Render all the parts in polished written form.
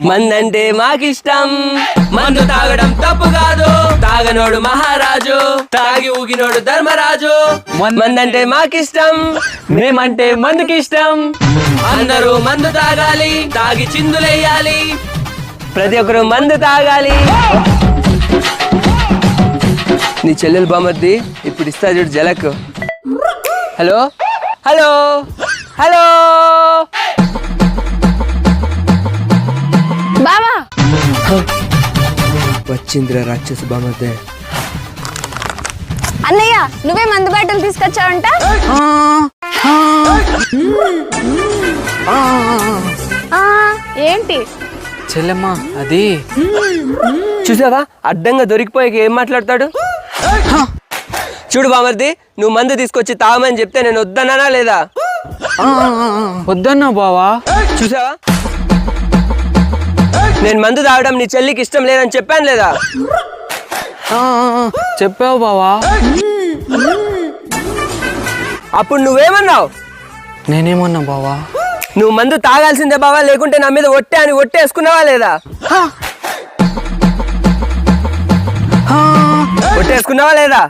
మందంటే మాకిష్టం, మందు తాగడం తప్పు కాదు, తాగనోడు మహారాజు, తాగి ఊగినోడు ధర్మరాజు. మందంటే మాకిష్టం, మేమంటే మందుకిష్టం. అందరూ మందు తాగాలి, తాగి చిందులేయాలి, ప్రతి ఒక్కరు మందు తాగాలి. నీ చెల్లెలు బామర్ది ఇప్పుడు ఇస్తా చూడు జలక్. హలో హలో హలో బావా వచ్చిందిరా రాక్షసు బామర్దే. అన్నయ్య నువ్వే మందు బాటలు తీసుకొచ్చావంట. ఏంటి చెల్లెమ్మ అది చూసావా అడ్డంగా దొరికిపోయాక ఏం మాట్లాడతాడు. చూడు బామర్ది, నువ్వు మందు తీసుకొచ్చి తాగమని చెప్తే నేను వద్దన్నానా లేదా? వద్దన్నా బావా. చూసావా నేను మందు తాగడం నీ చెల్లికి ఇష్టం లేదని చెప్పాను లేదా? చెప్పావు బావా. అప్పుడు నువ్వేమన్నావు? నేనేమన్నా బావా? నువ్వు మందు తాగాల్సిందే బావా, లేకుంటే నా మీద ఒట్టే అని ఒట్టేసుకున్నావా లేదా? ఒట్టేసుకున్నావా లేదా?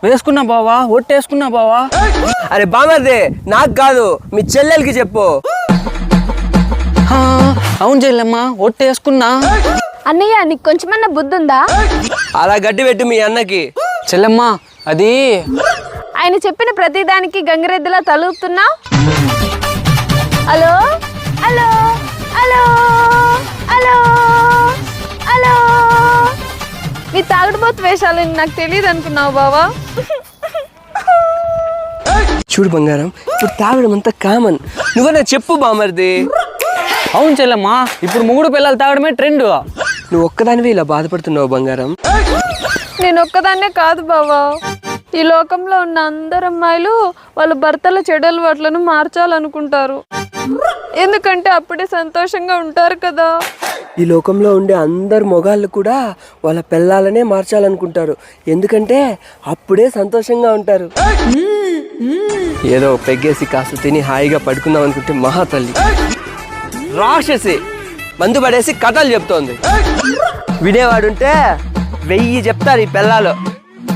వేసుకున్నా బావా, ఒట్టేసుకున్నా బావా. అరే బామర్దే, నాకు కాదు మీ చెల్లెలకి చెప్పు. అవును చెల్లెమ్మా, ఒట్టేసుకున్నా. అన్నయ్య నీకు కొంచెమన్నా బుద్ధి ఉందా? అలా గడ్డి పెట్టు మీ అన్నకి. చెల్లెమ్మా అది ఆయన చెప్పిన ప్రతిదానికి గంగిరెద్దులా తలూపుతున్నా. Hello hello hello hello hello నీ తాగుడుబోతు వేషాలని నాకు తెలియదు అనుకున్నావు బావా. చూడు బంగారం, ఇప్పుడు తాగడం అంతా కామన్. నువ్వన్నా చెప్పు బామర్ది. అవును చెల్లెమ్మా, ఇప్పుడు మొగుడు పిల్లలు తాగడమే ట్రెండ్. నువ్వు ఒక్కదానివి ఇలా బాధపడుతున్నావు బంగారం. నేను ఒక్కదాన్నే కాదు బావా, ఈ లోకంలో ఉన్న అందరు అమ్మాయిలు వాళ్ళ భర్తల చెడు అలవాట్లను మార్చాలనుకుంటారు. ఎందుకంటే అప్పుడే సంతోషంగా ఉంటారు కదా. ఈ లోకంలో ఉండే అందరు మొగాళ్ళు కూడా వాళ్ళ పిల్లలనే మార్చాలనుకుంటారు, ఎందుకంటే అప్పుడే సంతోషంగా ఉంటారు. ఏదో పెగ్గేసి కాస్త తిని హాయిగా పడుకుందాం అనుకుంటే మహా తల్లి రాక్షసి మందు పడేసి కథలు చెప్తోంది. వినేవాడుంటే 1000 చెప్తారు ఈ పిల్లలు.